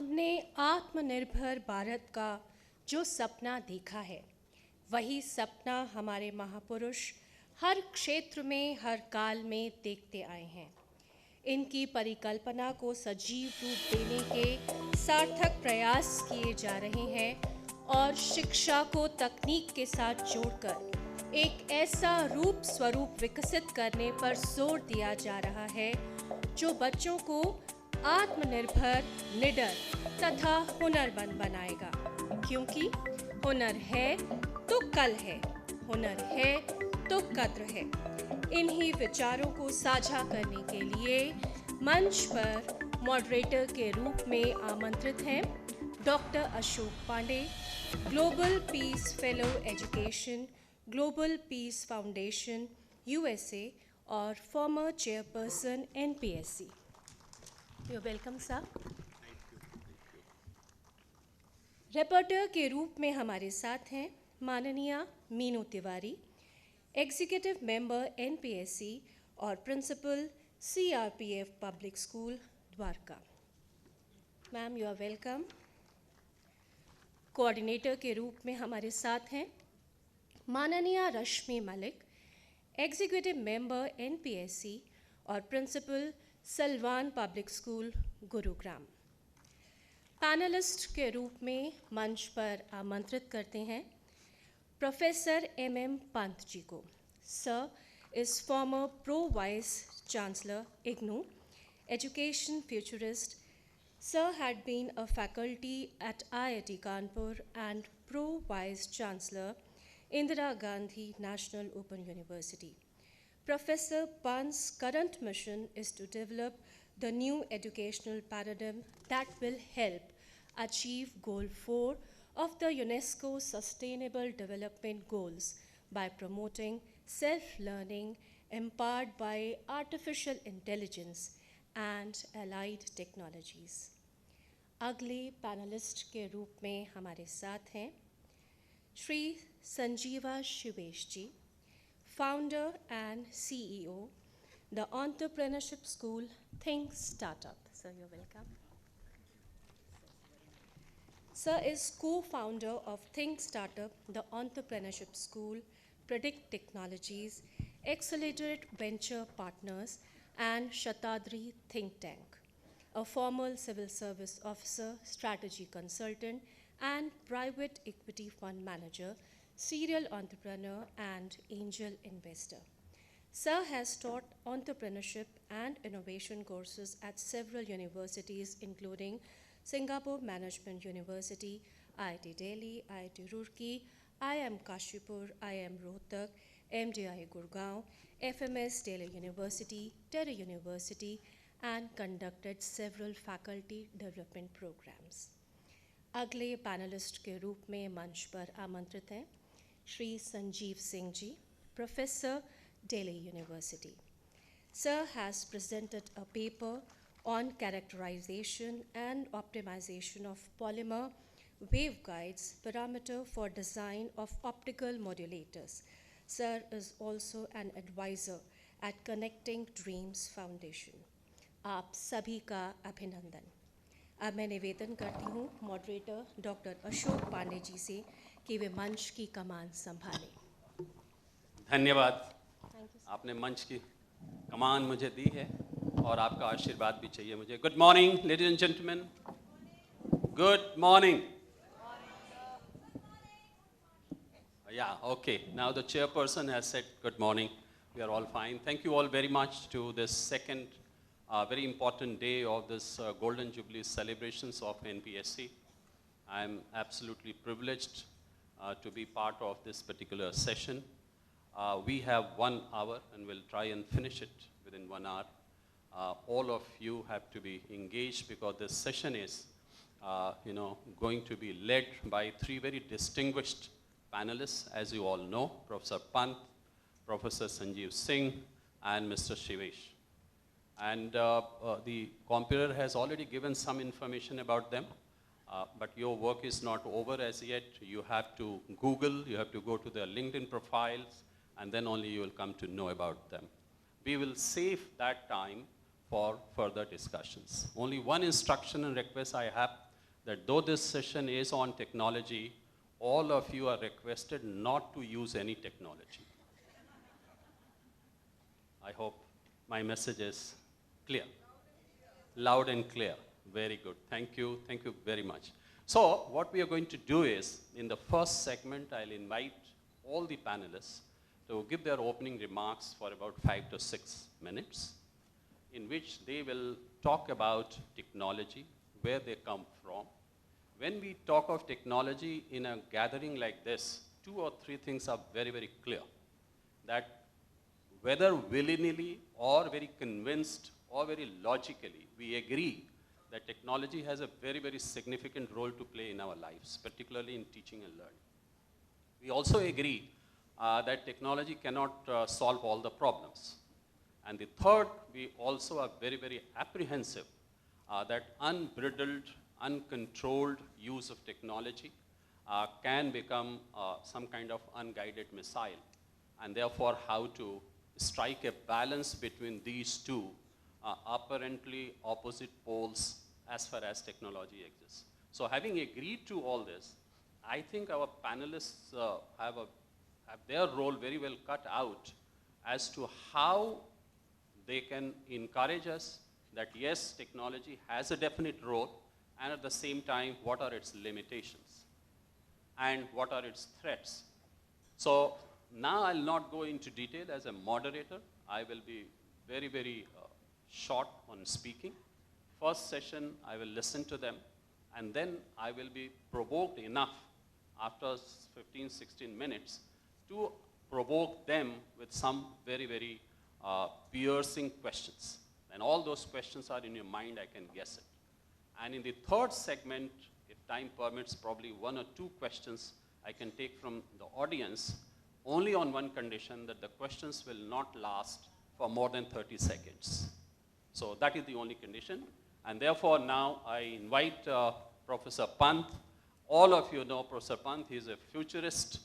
हमने आत्मनिर्भर भारत का जो सपना देखा है, वही सपना हमारे महापुरुष हर क्षेत्र में, हर काल में देखते आए हैं। इनकी परिकल्पना को सजीव रूप देने के सार्थक प्रयास किए जा रहे हैं और शिक्षा को तकनीक के साथ जोड़कर एक ऐसा रूप स्वरूप विकसित करने पर जोर दिया जा रहा है जो बच्चों को आत्मनिर्भर, निडर तथा हुनरमंद बनाएगा। क्योंकि हुनर है तो कल है, हुनर है तो कद्र है। इन्हीं विचारों को साझा करने के लिए मंच पर मॉडरेटर के रूप में आमंत्रित हैं doctor Ashok Pandey, global peace fellow education, global peace foundation, USA और former chairperson NPSC। You're welcome, sir. Reporter के रूप में हमारे साथ हैं माननीय Meenu Tiwari, executive member NPSC और principal CRPF public school Dwarka. Ma'am, you are welcome. Coordinator के रूप में हमारे साथ हैं माननीय Rashmi Malik, executive member NPSC और principal Salwan public school Gurugram. Panelist के रूप में मंच पर आमंत्रित करते हैं प्रोफेसर MM पंत जी को। Sir is farmer pro vice chancellor IGNOU, education futurist. Sir had been a faculty at IIT Kanpur and pro vice chancellor Indira Gandhi National Open University. Professor Pant's current mission is to develop the new educational paradigm that will help achieve Goal 4 of the UNESCO Sustainable Development Goals by promoting self-learning empowered by artificial intelligence and allied technologies. अगले panelist के रूप में हमारे साथ हैं श्री संजीवा शिवेश जी, founder and CEO, the Entrepreneurship School Think Startup. Sir, you're welcome. Sir is co-founder of Think Startup, the Entrepreneurship School, Predict Technologies, Accelerate Venture Partners, and Shatadri Think Tank, a former civil service officer, strategy consultant, and private equity fund manager, serial entrepreneur, and angel investor. Sir has taught entrepreneurship and innovation courses at several universities, including Singapore Management University, IIT Delhi, IIT Roorkee, IIM Kashipur, IIM Rohtak, MDI Gurgaon, FMS Delhi University, Delhi University, and conducted several faculty development programs. अगले panelist के रूप में मंच पर आमंत्रित हैं Shri Sanjeev Singh ji, professor Delhi University. Sir has presented a paper on characterization and optimization of polymer waveguides parameter for design of optical modulators. Sir is also an advisor at Connecting Dreams Foundation. आप सभी का अभिनंदन। अब मैं निवेदन करती हूँ मॉडरेटर डॉक्टर अशोक पांडे जी से कि वे मंच की कमान संभालें। धन्यवाद। आपने मंच की कमान मुझे दी है और आपका आशीर्वाद भी चाहिए मुझे। Good morning ladies and gentleman. Good morning. Yeah, okay. Now the chairperson has said good morning. We are all fine. Thank you all very much to this second very important day of this Golden Jubilee Celebrations of NPSC. I am absolutely privileged to be part of this particular session. We have 1 hour and we'll try and finish it within 1 hour. All of you have to be engaged because this session is going to be led by 3 very distinguished panelists, as you all know, Professor Pant, Professor Sanjeev Singh, and Mr. Shivesh. And the computer has already given some information about them, but your work is not over as yet. You have to Google, you have to go to their LinkedIn profiles, and then only you will come to know about them. We will save that time for further discussions. Only one instruction and request I have that though this session is on technology, all of you are requested not to use any technology. I hope my message is clear. Loud and clear. Very good. Thank you. Thank you very much. So what we are going to do is, in the first segment, I'll invite all the panelists to give their opening remarks for about 5 to 6 minutes, in which they will talk about technology, where they come from. When we talk of technology in a gathering like this, 2 or 3 things are very, very clear. That whether willy-nilly or very convinced or very logically, we agree that technology has a very, very significant role to play in our lives, particularly in teaching and learning. We also agree that technology cannot solve all the problems. And the third, we also are very, very apprehensive that unbridled, uncontrolled use of technology can become some kind of unguided missile, and therefore how to strike a balance between these two apparently opposite poles as far as technology exists. So having agreed to all this, I think our panelists have their role very well cut out as to how they can encourage us that yes, technology has a definite role, and at the same time, what are its limitations and what are its threats. So now I'll not go into detail as a moderator. I will be very, very short on speaking. First session, I will listen to them, and then I will be provoked enough after 15, 16 minutes to provoke them with some very, very piercing questions. And all those questions are in your mind, I can guess it. And in the third segment, if time permits, probably 1 or 2 questions I can take from the audience, only on one condition, that the questions will not last for more than 30 seconds. So that is the only condition. And therefore now I invite Professor Pant. All of you know Professor Pant. He's a futurist,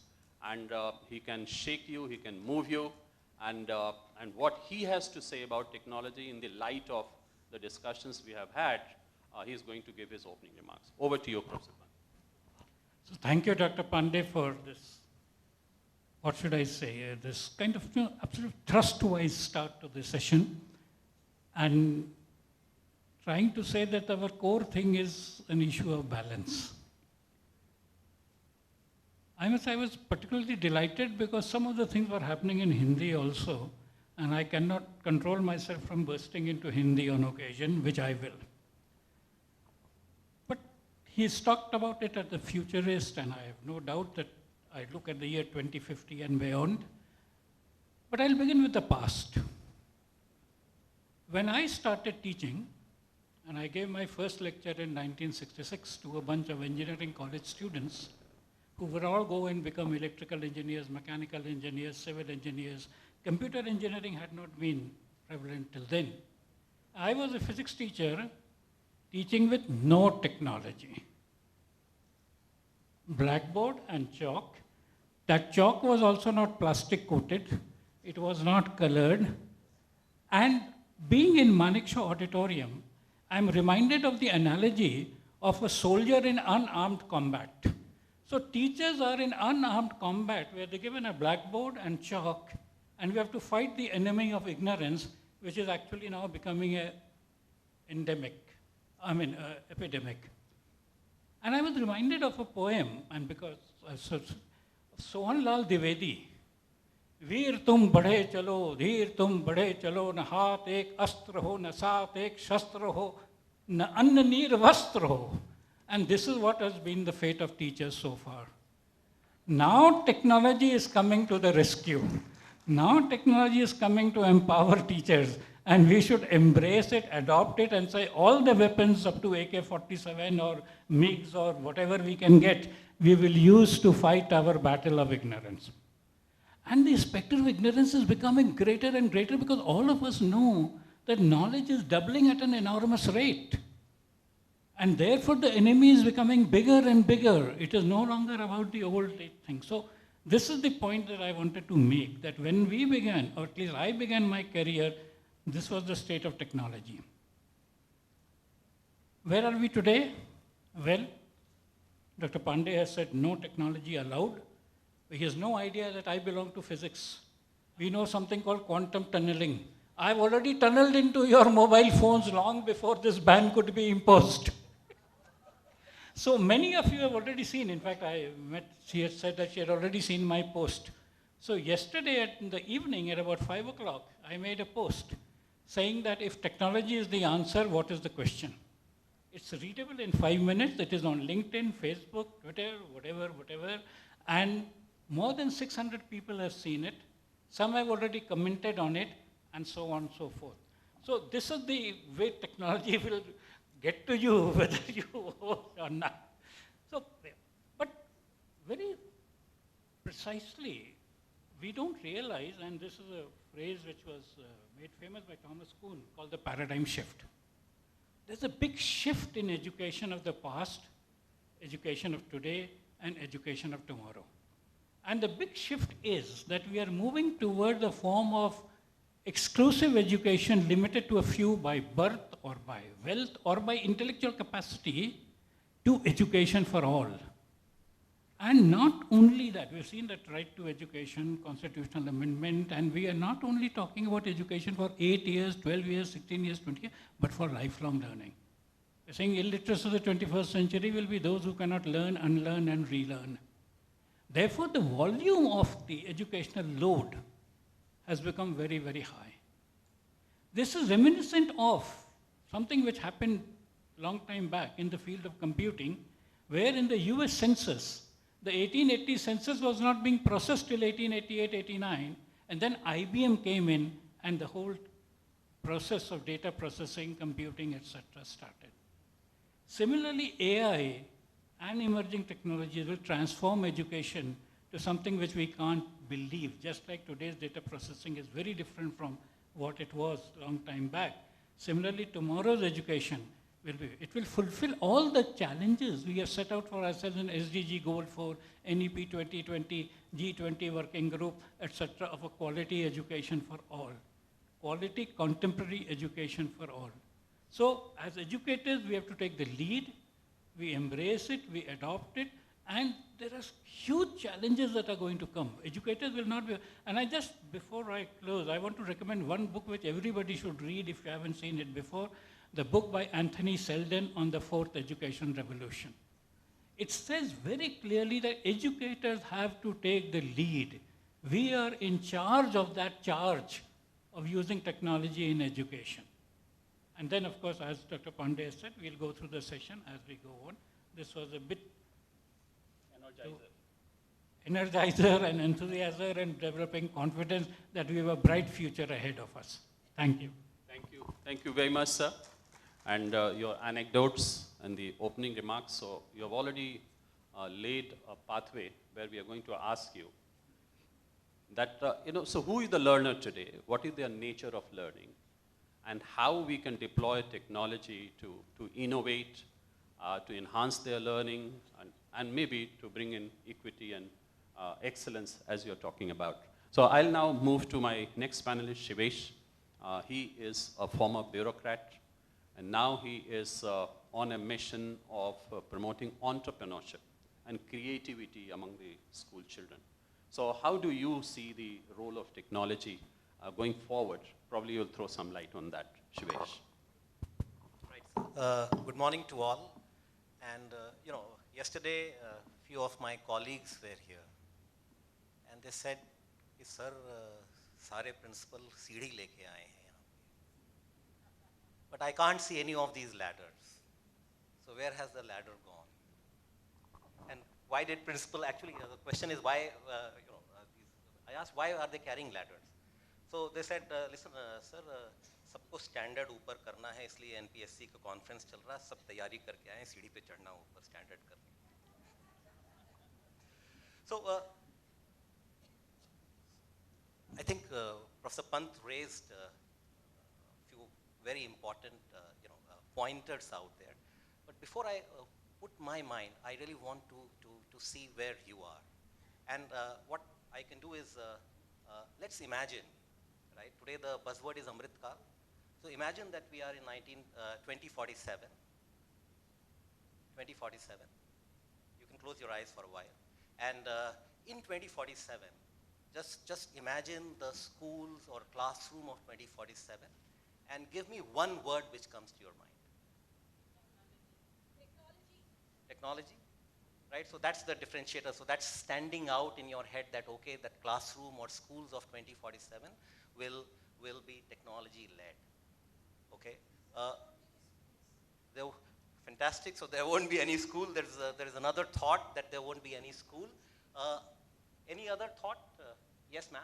and he can shake you, he can move you, and what he has to say about technology in the light of the discussions we have had, he's going to give his opening remarks. Over to you, Professor Pant. So thank you, Dr. Pandey, for this, what should I say, this kind of absolute thrust-wise start to the session, and trying to say that our core thing is an issue of balance. I must say I was particularly delighted because some of the things were happening in Hindi also, and I cannot control myself from bursting into Hindi on occasion, which I will. But he's talked about it as the futurist, and I have no doubt that I look at the year 2050 and beyond. But I'll begin with the past. When I started teaching, and I gave my first lecture in 1966 to a bunch of engineering college students who would all go and become electrical engineers, mechanical engineers, civil engineers. Computer engineering had not been prevalent till then. I was a physics teacher teaching with no technology. Blackboard and chalk. That chalk was also not plastic coated. It was not colored. And being in Manekshaw Auditorium, I'm reminded of the analogy of a soldier in unarmed combat. So teachers are in unarmed combat where they're given a blackboard and chalk, and we have to fight the enemy of ignorance, which is actually now becoming an epidemic. And I was reminded of a poem, and because Sohan Lal Dwivedi, वीर तुम बढ़े चलो, धीर तुम बढ़े चलो, न हाथ एक अस्त्र हो, न साथ एक शस्त्र हो, न अन्न नीर वस्त्र हो. And this is what has been the fate of teachers so far. Now technology is coming to the rescue. Now technology is coming to empower teachers, and we should embrace it, adopt it, and say all the weapons up to AK-47 or MiGs or whatever we can get, we will use to fight our battle of ignorance. And the specter of ignorance is becoming greater and greater because all of us know that knowledge is doubling at an enormous rate. And therefore the enemy is becoming bigger and bigger. It is no longer about the old thing. So this is the point that I wanted to make, that when we began, or at least I began my career, this was the state of technology. Where are we today? Well, Dr. Pandey has said no technology allowed. He has no idea that I belong to physics. We know something called quantum tunneling. I've already tunneled into your mobile phones long before this ban could be imposed. So many of you have already seen, in fact, she had said that she had already seen my post. So yesterday in the evening at about 5 o'clock, I made a post saying that if technology is the answer, what is the question? It's readable in 5 minutes. It is on LinkedIn, Facebook, Twitter, whatever. And more than 600 people have seen it. Some have already commented on it, and so on and so forth. So this is the way technology will get to you, whether you vote or not. So, but very precisely, we don't realize, and this is a phrase which was made famous by Thomas Kuhn, called the paradigm shift. There's a big shift in education of the past, education of today, and education of tomorrow. And the big shift is that we are moving toward a form of exclusive education limited to a few by birth or by wealth or by intellectual capacity to education for all. And not only that, we've seen that right to education, constitutional amendment, and we are not only talking about education for 8 years, 12 years, 16 years, 20 years, but for lifelong learning. We're saying illiteracy of the 21st century will be those who cannot learn, unlearn, and relearn. Therefore, the volume of the educational load has become very, very high. This is reminiscent of something which happened a long time back in the field of computing, where in the US Census, the 1880 census was not being processed till 1888-89, and then IBM came in and the whole process of data processing, computing, etc. started. Similarly, AI and emerging technologies will transform education to something which we can't believe, just like today's data processing is very different from what it was a long time back. Similarly, tomorrow's education it will fulfill all the challenges we have set out for ourselves in SDG Goal 4, NEP 2020, G20 Working Group, etc., of a quality education for all. Quality contemporary education for all. So as educators, we have to take the lead, we embrace it, we adopt it, and there are huge challenges that are going to come. Educators will not be, and before I close, I want to recommend one book which everybody should read if you haven't seen it before, the book by Anthony Seldon on the fourth education revolution. It says very clearly that educators have to take the lead. We are in charge of that charge of using technology in education. And then, of course, as Dr. Pandey said, we'll go through the session as we go on. This was a bit energizer and enthusiasm and developing confidence that we have a bright future ahead of us. Thank you. Thank you. Thank you very much, sir. And your anecdotes and the opening remarks. So you have already laid a pathway where we are going to ask you that, so who is the learner today? What is their nature of learning? And how we can deploy technology to innovate, to enhance their learning, and maybe to bring in equity and excellence as you're talking about. So I'll now move to my next panelist, Shivesh. He is a former bureaucrat, and now he is on a mission of promoting entrepreneurship and creativity among the school children. So how do you see the role of technology going forward? Probably you'll throw some light on that, Shivesh. Right. Good morning to all. And yesterday a few of my colleagues were here, and they said, "Sir, सारे principal सीढ़ी लेके आए हैं." But I can't see any of these ladders. So where has the ladder gone? And why did principal actually, the question is why, I asked why are they carrying ladders? So they said, listen, sir, सबको standard ऊपर करना है, इसलिए NPSC का conference चल रहा है, सब तैयारी करके आए, सीढ़ी पे चढ़ना ऊपर स्टैंडर्ड करने. So I think Professor Pant raised very important pointers out there. But before I put my mind, I really want to see where you are. And what I can do is, let's imagine, right? Today the buzzword is Amrit Kal. So imagine that we are in 2047, 2047. You can close your eyes for a while. And in 2047, just imagine the schools or classroom of 2047 and give me one word which comes to your mind. Technology, right? So that's the differentiator. So that's standing out in your head that, okay, that classroom or schools of 2047 will be technology led, okay? Fantastic, so there won't be any school. There is another thought that there won't be any school. Any other thought? Yes, ma'am?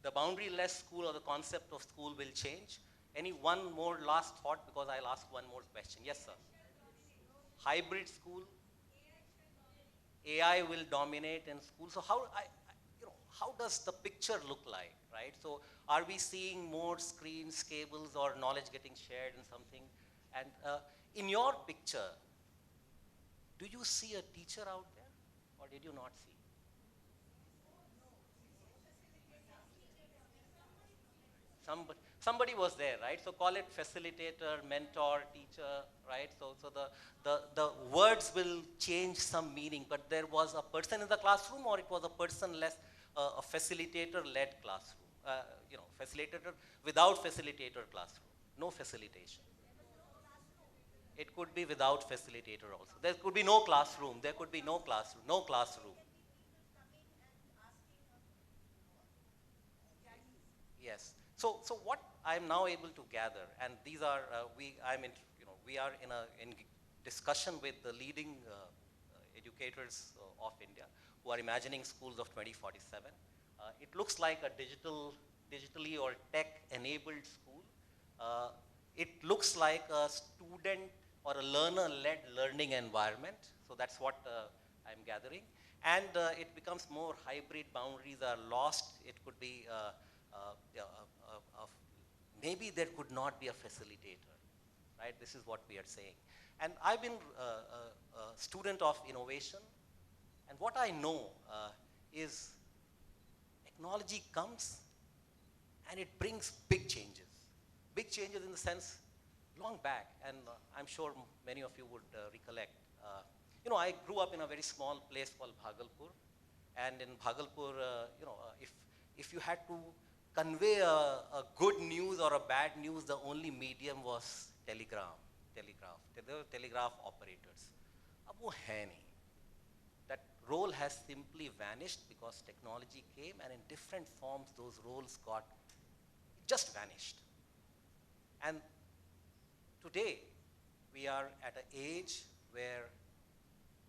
The boundary-less school or the concept of school will change. Any one more last thought, because I'll ask one more question. Yes, sir. Hybrid school. AI will dominate in school. So how does the picture look like, right? So are we seeing more screens, cables, or knowledge getting shared in something? And in your picture, do you see a teacher out there, or did you not see? Somebody was there, right? So call it facilitator, mentor, teacher, right? So the words will change some meaning, but there was a person in the classroom, or it was a person-less, a facilitator-led classroom. Facilitator without facilitator classroom, no facilitation. It could be without facilitator also. There could be no classroom. There could be no classroom. No classroom. Yes. So what I'm now able to gather, and these are we are in discussion with the leading educators of India who are imagining schools of 2047. It looks like a digitally or tech-enabled school. It looks like a student or a learner-led learning environment. So that's what I'm gathering. And it becomes more hybrid, boundaries are lost. It could be, maybe there could not be a facilitator, right? This is what we are saying. And I've been a student of innovation. And what I know is technology comes and it brings big changes. Big changes in the sense, long back, and I'm sure many of you would recollect. I grew up in a very small place called Bhagalpur, and in Bhagalpur, if you had to convey a good news or a bad news, the only medium was telegraph. There were telegraph operators. Ab wo hai nahi. That role has simply vanished because technology came, and in different forms those roles just vanished. And today we are at an age where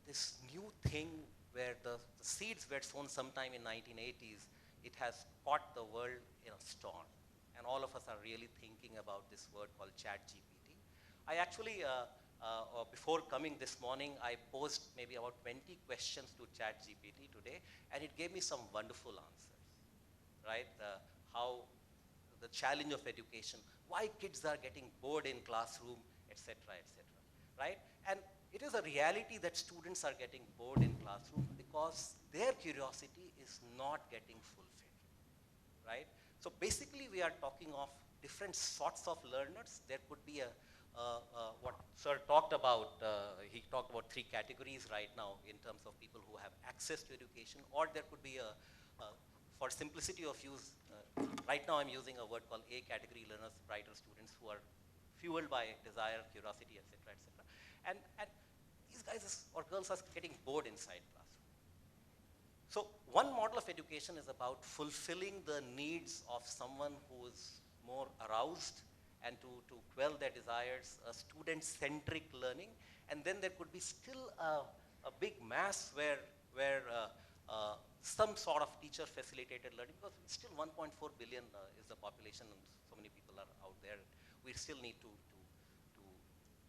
this new thing, where the seeds were sown sometime in 1980s, it has caught the world in a storm. And all of us are really thinking about this word called ChatGPT. I actually, before coming this morning, I posed maybe about 20 questions to ChatGPT today, and it gave me some wonderful answers, right? How the challenge of education, why kids are getting bored in classroom, etc., right? And it is a reality that students are getting bored in classroom because their curiosity is not getting fulfilled, right? So basically we are talking of different sorts of learners. There could be what Sir talked about, he talked about 3 categories right now in terms of people who have access to education, or there could be for simplicity of use, right now I'm using a word called A category learners, brighter students who are fueled by desire, curiosity, etc., etc. And these guys or girls are getting bored inside classroom. So one model of education is about fulfilling the needs of someone who is more aroused and to quell their desires, a student-centric learning. And then there could be still a big mass where some sort of teacher-facilitated learning, because still 1.4 billion is the population and so many people are out there. We still need to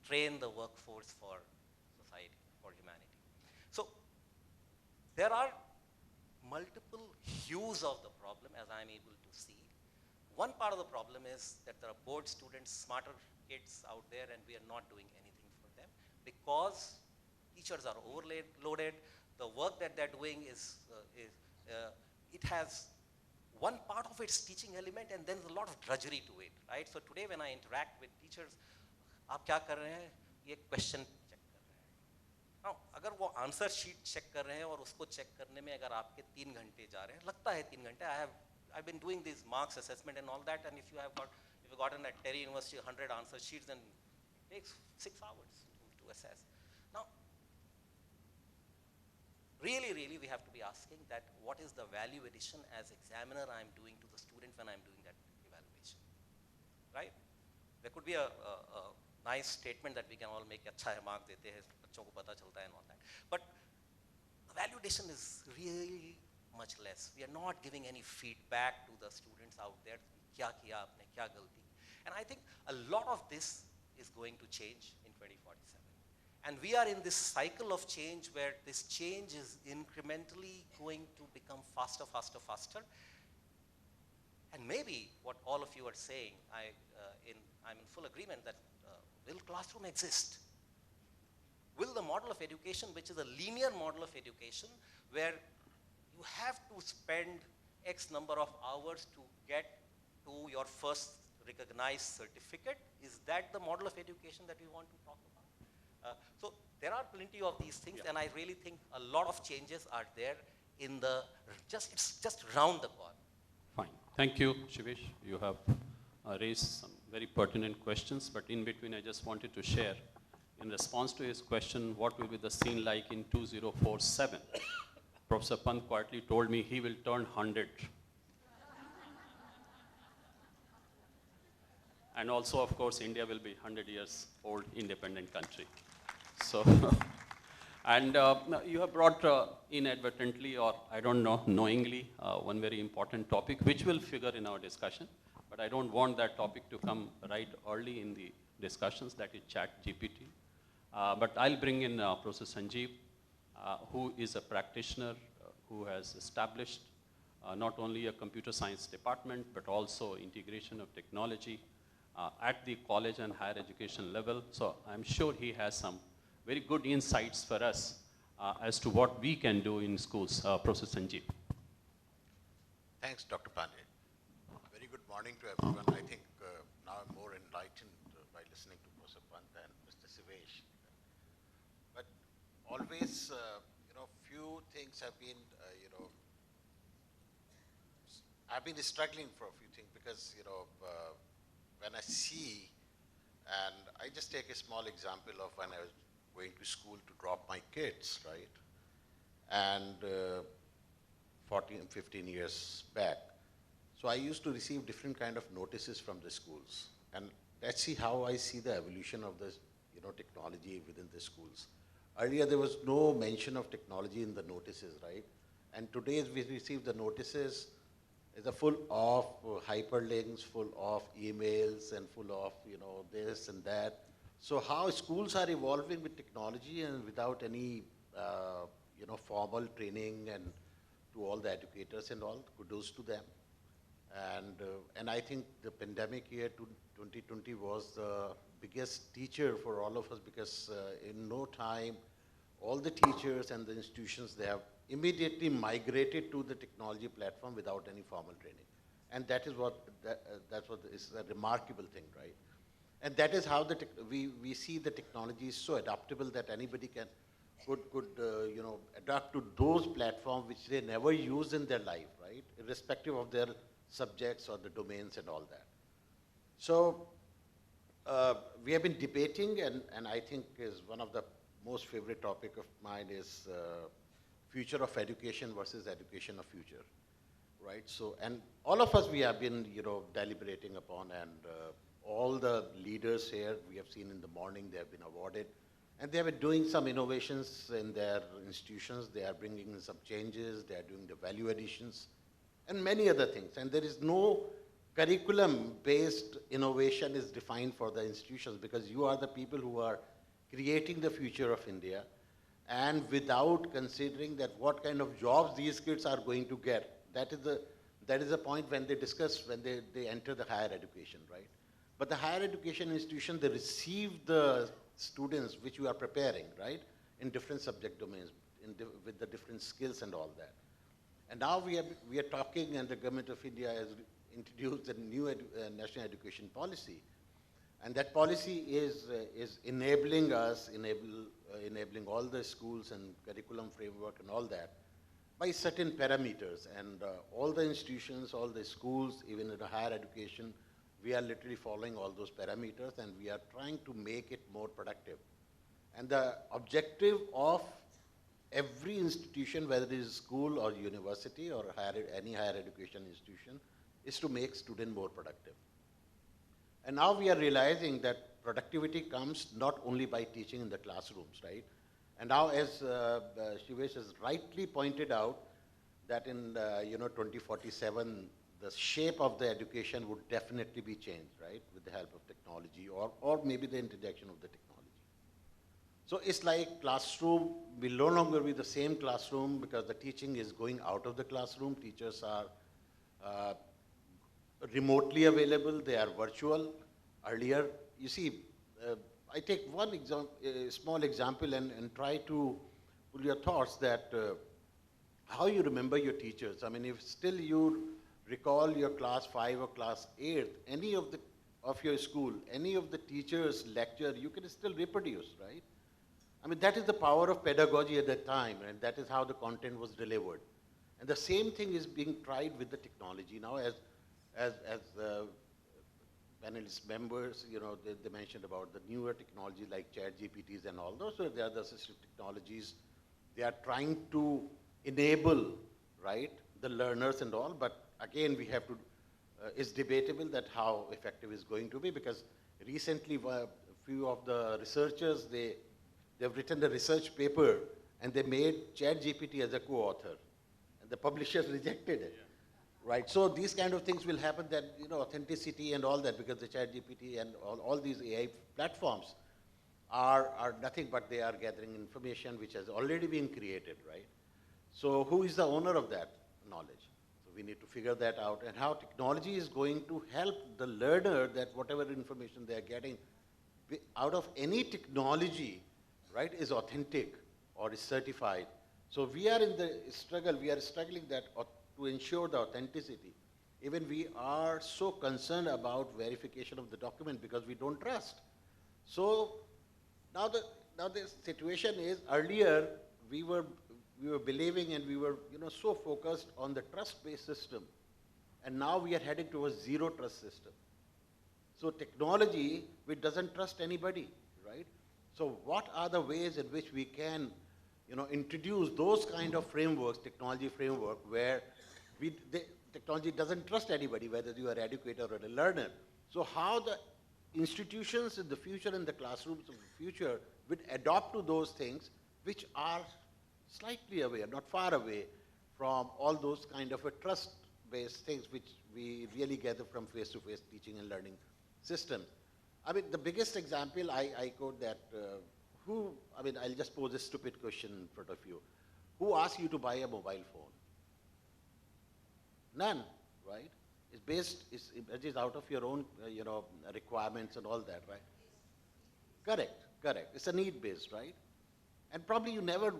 train the workforce for society, for humanity. So there are multiple hues of the problem as I'm able to see. One part of the problem is that there are bored students, smarter kids out there, and we are not doing anything for them because teachers are overloaded. The work that they're doing it has one part of its teaching element, and then there's a lot of drudgery to it, right? So today when I interact with teachers, आप क्या कर रहे हैं, ये question check कर रहे हैं। हाँ, अगर वो आंसर शीट चेक कर रहे हैं और उसको चेक करने में अगर आपके 3 घंटे जा रहे हैं, लगता है 3 घंटे, I've been doing these marks assessment and all that, and if you gotten at Terry University 100 answer sheets, then it takes 6 hours to assess. Now, really we have to be asking that what is the value addition as examiner I'm doing to the student when I'm doing that evaluation, right? There could be a nice statement that we can all make, अच्छा है mark देते हैं, बच्चों को पता चलता है and all that. But the value addition is really much less. We are not giving any feedback to the students out there, क्या किया आपने, क्या गलती. And I think a lot of this is going to change in 2047. And we are in this cycle of change where this change is incrementally going to become faster. And maybe what all of you are saying, I'm in full agreement that will classroom exist? Will the model of education, which is a linear model of education, where you have to spend X number of hours to get to your first recognized certificate, is that the model of education that we want to talk about? So there are plenty of these things, and I really think a lot of changes are there in the, it's just round the corner. Fine. Thank you, Shivesh. You have raised some very pertinent questions, but in between I just wanted to share, in response to his question, what will be the scene like in 2047? Professor Pant quietly told me he will turn 100. And also, of course, India will be 100 years old independent country. So, and you have brought inadvertently, or I don't know, knowingly, one very important topic, which will figure in our discussion. But I don't want that topic to come right early in the discussions, that is Chat GPT. But I'll bring in Professor Sanjeev, who is a practitioner who has established not only a computer science department, but also integration of technology at the college and higher education level. So I'm sure he has some very good insights for us as to what we can do in schools. Professor Sanjeev. Thanks, Dr. Pandey. Very good morning to everyone. I think now I'm more enlightened by listening to Professor Pant and Mr. Sivesh. But always, few things have been, I've been struggling for a few things because, when I see, and I just take a small example of when I was going to school to drop my kids, right? And 14, 15 years back. So I used to receive different kind of notices from the schools. And let's see how I see the evolution of the technology within the schools. Earlier there was no mention of technology in the notices, right? And today we receive the notices is full of hyperlinks, full of emails, and full of this and that. So how schools are evolving with technology and without any formal training, and to all the educators and all, kudos to them. And I think the pandemic year 2020 was the biggest teacher for all of us, because in no time, all the teachers and the institutions, they have immediately migrated to the technology platform without any formal training. And that is that's what is a remarkable thing, right? And that is how we see the technology is so adaptable that anybody could adapt to those platforms which they never use in their life, right? Irrespective of their subjects or the domains and all that. So we have been debating, and I think is one of the most favorite topic of mine is future of education versus education of future, right? So, and all of us, we have been, deliberating upon, and all the leaders here, we have seen in the morning, they have been awarded, and they have been doing some innovations in their institutions. They are bringing in some changes. They are doing the value additions and many other things. And there is no curriculum-based innovation is defined for the institutions, because you are the people who are creating the future of India, and without considering that what kind of jobs these kids are going to get. That is the point when they discuss, when they enter the higher education, right? But the higher education institution, they receive the students which you are preparing, right? In different subject domains, with the different skills and all that. And now we are talking, and the government of India has introduced a new national education policy. And that policy is enabling us, enabling all the schools and curriculum framework and all that by certain parameters. And all the institutions, all the schools, even in the higher education, we are literally following all those parameters, and we are trying to make it more productive. And the objective of every institution, whether it is school or university or any higher education institution, is to make students more productive. And now we are realizing that productivity comes not only by teaching in the classrooms, right? And now, as Shivesh has rightly pointed out, that in 2047, the shape of the education would definitely be changed, right, with the help of technology or maybe the introduction of the technology. So it's like classroom will no longer be the same classroom because the teaching is going out of the classroom. Teachers are remotely available, they are virtual. Earlier, you see, I take one small example and try to pull your thoughts that how you remember your teachers. I mean, if still you recall your class 5 or class 8, any of your school, any of the teachers' lecture, you can still reproduce, right? I mean, that is the power of pedagogy at that time, and that is how the content was delivered. And the same thing is being tried with the technology now, as panelist members, they mentioned about the newer technology like ChatGPTs and all those. So they are the assistive technologies. They are trying to enable, right, the learners and all. But again, we have to. It's debatable that how effective it's going to be, because recently a few of the researchers they've written the research paper and they made ChatGPT as a co-author, and the publishers rejected it. Yeah. Right, so these kind of things will happen, that authenticity and all that, because the ChatGPT and all these AI platforms are nothing but they are gathering information which has already been created, right? So who is the owner of that knowledge? So we need to figure that out, and how technology is going to help the learner that whatever information they are getting out of any technology, right, is authentic or is certified. So we are in the struggle, we are struggling that to ensure the authenticity. Even we are so concerned about verification of the document because we don't trust. So now the situation is, earlier we were believing and we were so focused on the trust-based system, and now we are heading towards zero trust system. So technology, which doesn't trust anybody, right? So what are the ways in which we can introduce those kind of frameworks, technology framework, where technology doesn't trust anybody, whether you are an educator or a learner. So how the institutions in the future and the classrooms of the future would adopt to those things which are slightly away, not far away from all those kind of a trust-based things which we really gather from face-to-face teaching and learning systems. I mean, the biggest example I quote that, I'll just pose a stupid question in front of you. Who asked you to buy a mobile phone? None, right? It is out of your own, requirements and all that, right? Correct. It's a need-based, right? And probably you never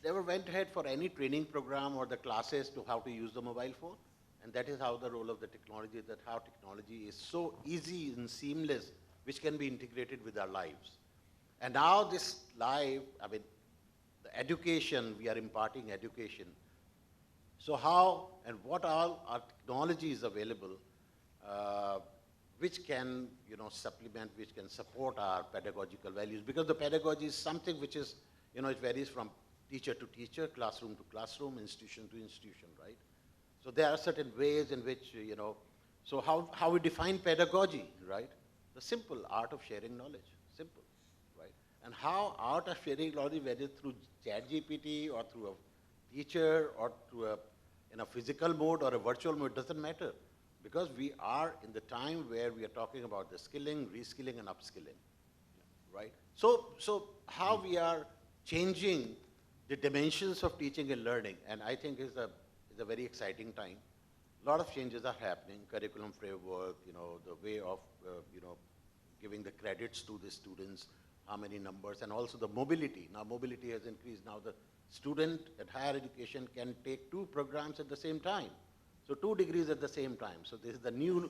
went ahead for any training program or the classes to how to use the mobile phone. And that is how the role of the technology, that how technology is so easy and seamless, which can be integrated with our lives. And now this live, the education, we are imparting education. So how and what all are technologies available which can supplement, which can support our pedagogical values? Because the pedagogy is something which is, it varies from teacher to teacher, classroom to classroom, institution to institution, right? So there are certain ways in which, so how we define pedagogy, right? The simple art of sharing knowledge, simple, right? And how art of sharing knowledge, whether through ChatGPT or through a teacher or through in a physical mode or a virtual mode, doesn't matter, because we are in the time where we are talking about the skilling, reskilling, and upskilling, right? So how we are changing the dimensions of teaching and learning, and I think is a very exciting time. A lot of changes are happening, curriculum framework, the way of, giving the credits to the students, how many numbers, and also the mobility. Now mobility has increased. Now the student at higher education can take 2 programs at the same time. So 2 degrees at the same time. So this is the new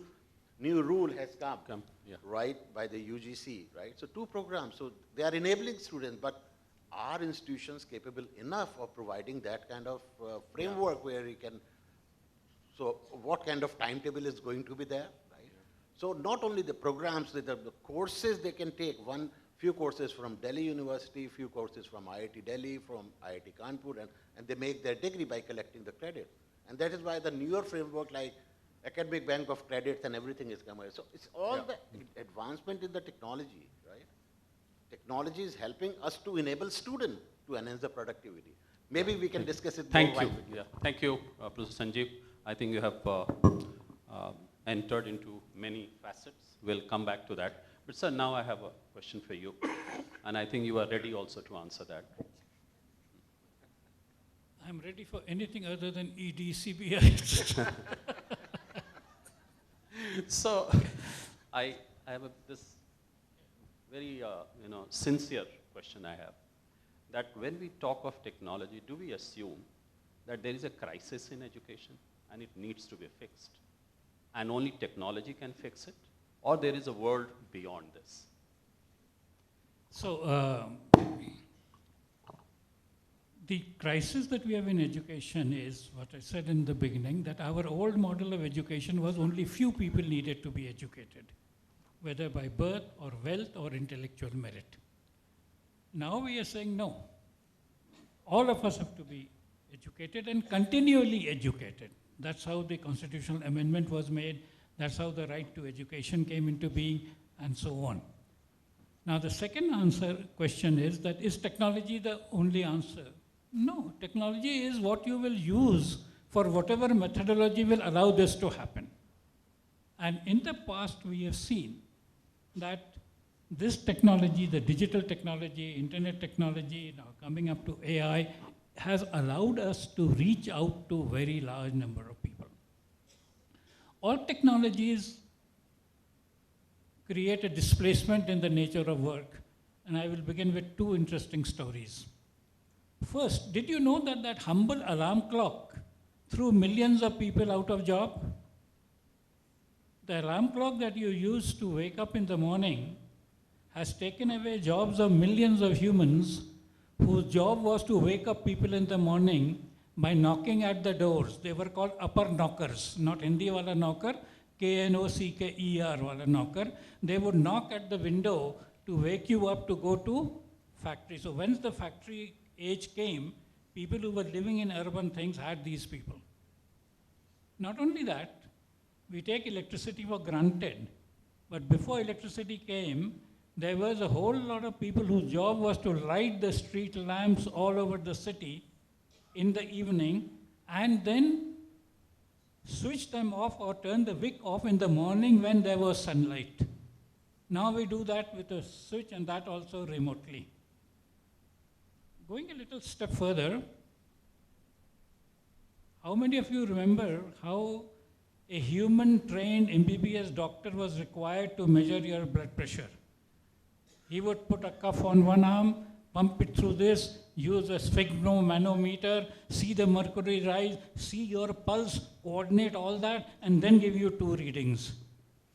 new rule has come, yeah. right, by the UGC, right? So 2 programs, so they are enabling students, but are institutions capable enough of providing that kind of framework where you can, so what kind of timetable is going to be there, right? So not only the programs, the courses they can take, few courses from Delhi University, few courses from IIT Delhi, from IIT Kanpur, and they make their degree by collecting the credit. And that is why the newer framework like Academic Bank of Credits and everything is coming. So it's all the advancement in the technology, right? Technology is helping us to enable students to enhance the productivity. Maybe we can discuss it more. Thank you. Yeah. Thank you, Professor Sanjeev. I think you have entered into many facets. We'll come back to that. But sir, now I have a question for you. And I think you are ready also to answer that. I'm ready for anything other than EDCBI. So, I have this very sincere question I have. That when we talk of technology, do we assume that there is a crisis in education and it needs to be fixed? And only technology can fix it? Or there is a world beyond this? So, the crisis that we have in education is what I said in the beginning, that our old model of education was only few people needed to be educated, whether by birth or wealth or intellectual merit. Now we are saying no. All of us have to be educated and continually educated. That's how the constitutional amendment was made. That's how the right to education came into being, and so on. Now the second question is that is technology the only answer? No, technology is what you will use for whatever methodology will allow this to happen. And in the past we have seen that this technology, the digital technology, internet technology, now coming up to AI, has allowed us to reach out to a very large number of people. All technologies create a displacement in the nature of work, and I will begin with 2 interesting stories. First, did you know that that humble alarm clock threw millions of people out of job? The alarm clock that you use to wake up in the morning has taken away jobs of millions of humans whose job was to wake up people in the morning by knocking at the doors. They were called upper knockers, not Hindi wala knocker, K-N-O-C-K-E-R wala knocker. They would knock at the window to wake you up to go to factory. So once the factory age came, people who were living in urban things had these people. Not only that, we take electricity for granted, but before electricity came, there was a whole lot of people whose job was to light the street lamps all over the city in the evening and then switch them off or turn the wick off in the morning when there was sunlight. Now we do that with a switch, and that also remotely. Going a little step further, how many of you remember how a human-trained MBBS doctor was required to measure your blood pressure? He would put a cuff on one arm, pump it through this, use a sphygmomanometer, see the mercury rise, see your pulse, coordinate all that, and then give you 2 readings.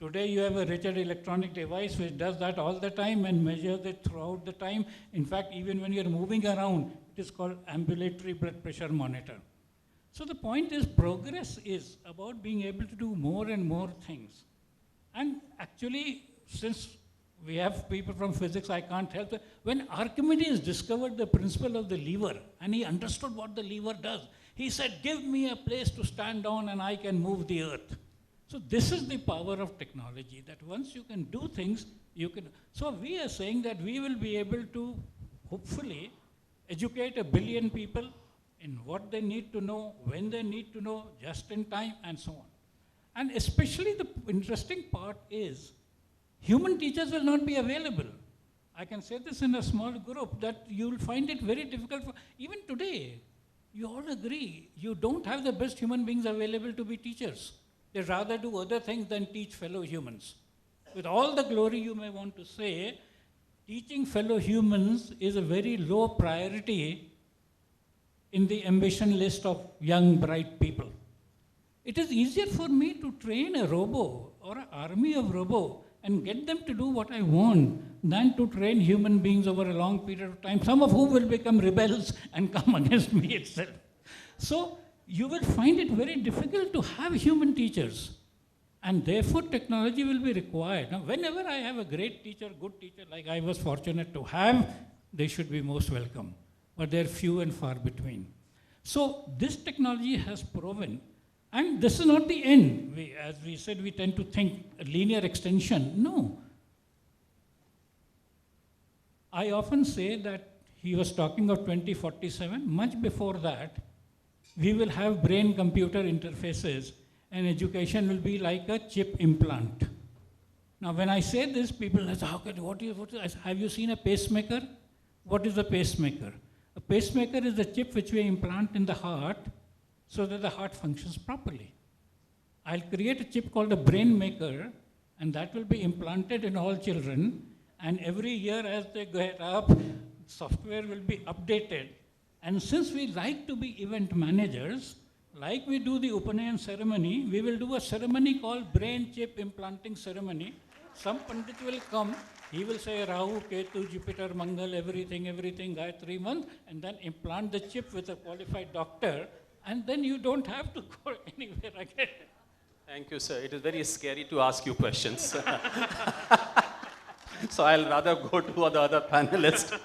Today you have a richer electronic device which does that all the time and measures it throughout the time. In fact, even when you're moving around, it is called ambulatory blood pressure monitor. So the point is, progress is about being able to do more and more things. And actually, since we have people from physics, I can't help it. When Archimedes discovered the principle of the lever, and he understood what the lever does, he said, give me a place to stand on and I can move the earth. So this is the power of technology, that once you can do things, you can. So we are saying that we will be able to, hopefully, educate 1 billion people in what they need to know, when they need to know, just in time, and so on. And especially the interesting part is, human teachers will not be available. I can say this in a small group, that you'll find it very difficult for, even today, you all agree, you don't have the best human beings available to be teachers. They rather do other things than teach fellow humans. With all the glory you may want to say, teaching fellow humans is a very low priority in the ambition list of young, bright people. It is easier for me to train a robo or an army of robo and get them to do what I want than to train human beings over a long period of time, some of whom will become rebels and come against me itself. So you will find it very difficult to have human teachers. And therefore, technology will be required. Now, whenever I have a great teacher, good teacher, like I was fortunate to have, they should be most welcome. But they're few and far between. So this technology has proven, and this is not the end. As we said, we tend to think a linear extension. No. I often say that he was talking of 2047. Much before that, we will have brain-computer interfaces, and education will be like a chip implant. Now, when I say this, people ask, have you seen a pacemaker? What is a pacemaker? A pacemaker is the chip which we implant in the heart so that the heart functions properly. I'll create a chip called a brain maker, and that will be implanted in all children, and every year as they get up, software will be updated. And since we like to be event managers, like we do the Upanayana ceremony, we will do a ceremony called brain chip implanting ceremony. Some Pandit will come, he will say Rahu, Ketu, Jupiter, Mangal, everything, Gayatri month, and then implant the chip with a qualified doctor, and then you don't have to go anywhere again. Thank you, sir. It is very scary to ask you questions. So I'll rather go to the other panelists.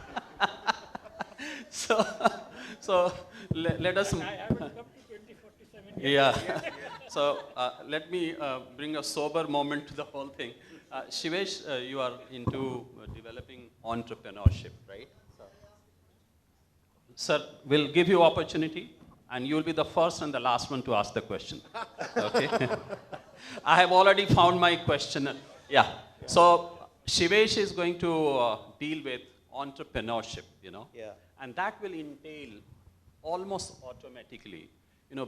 so let us. I haven't come to 2047 yet. Yeah. So let me bring a sober moment to the whole thing. Shivesh, you are into developing entrepreneurship, right? Sir, we'll give you opportunity, and you'll be the first and the last one to ask the question. Okay? I have already found my question. Yeah. So Shivesh is going to deal with entrepreneurship, Yeah. and that will entail almost automatically,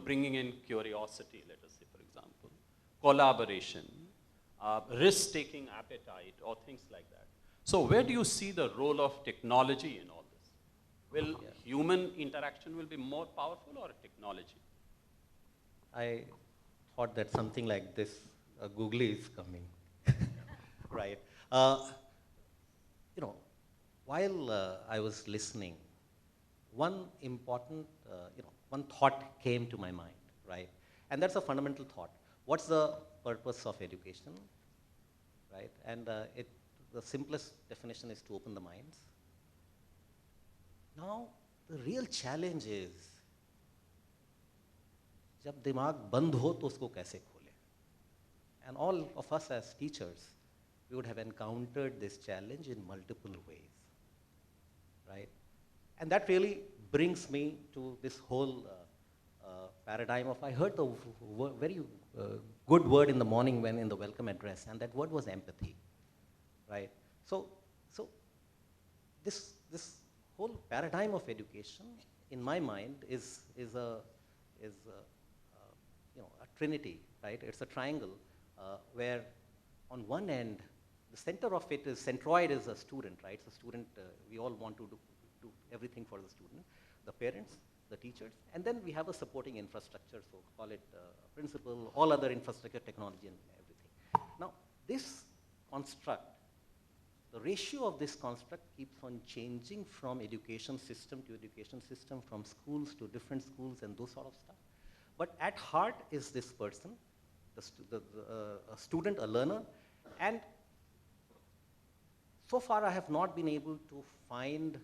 bringing in curiosity, let us say, for example, collaboration, risk-taking appetite, or things like that. So where do you see the role of technology in all this? Will human interaction will be more powerful or technology? I thought that something like this, googly is coming, right? While I was listening, one important, one thought came to my mind, right? And that's a fundamental thought. What's the purpose of education, right? And the simplest definition is to open the minds. Now, the real challenge is, जब दिमाग बंद हो तो उसको कैसे खोलें? And all of us as teachers, we would have encountered this challenge in multiple ways, right? And that really brings me to this whole paradigm of, I heard the very good word in the morning when in the welcome address, and that word was empathy, right? So this whole paradigm of education, in my mind, is a trinity, right? It's a triangle where on one end, the center of it is, centroid is a student, right? So student, we all want to do everything for the student, the parents, the teachers, and then we have a supporting infrastructure, so call it principal, all other infrastructure, technology, and everything. Now, this construct, the ratio of this construct keeps on changing from education system to education system, from schools to different schools, and those sort of stuff. But at heart is this person, a student, a learner, and so far I have not been able to find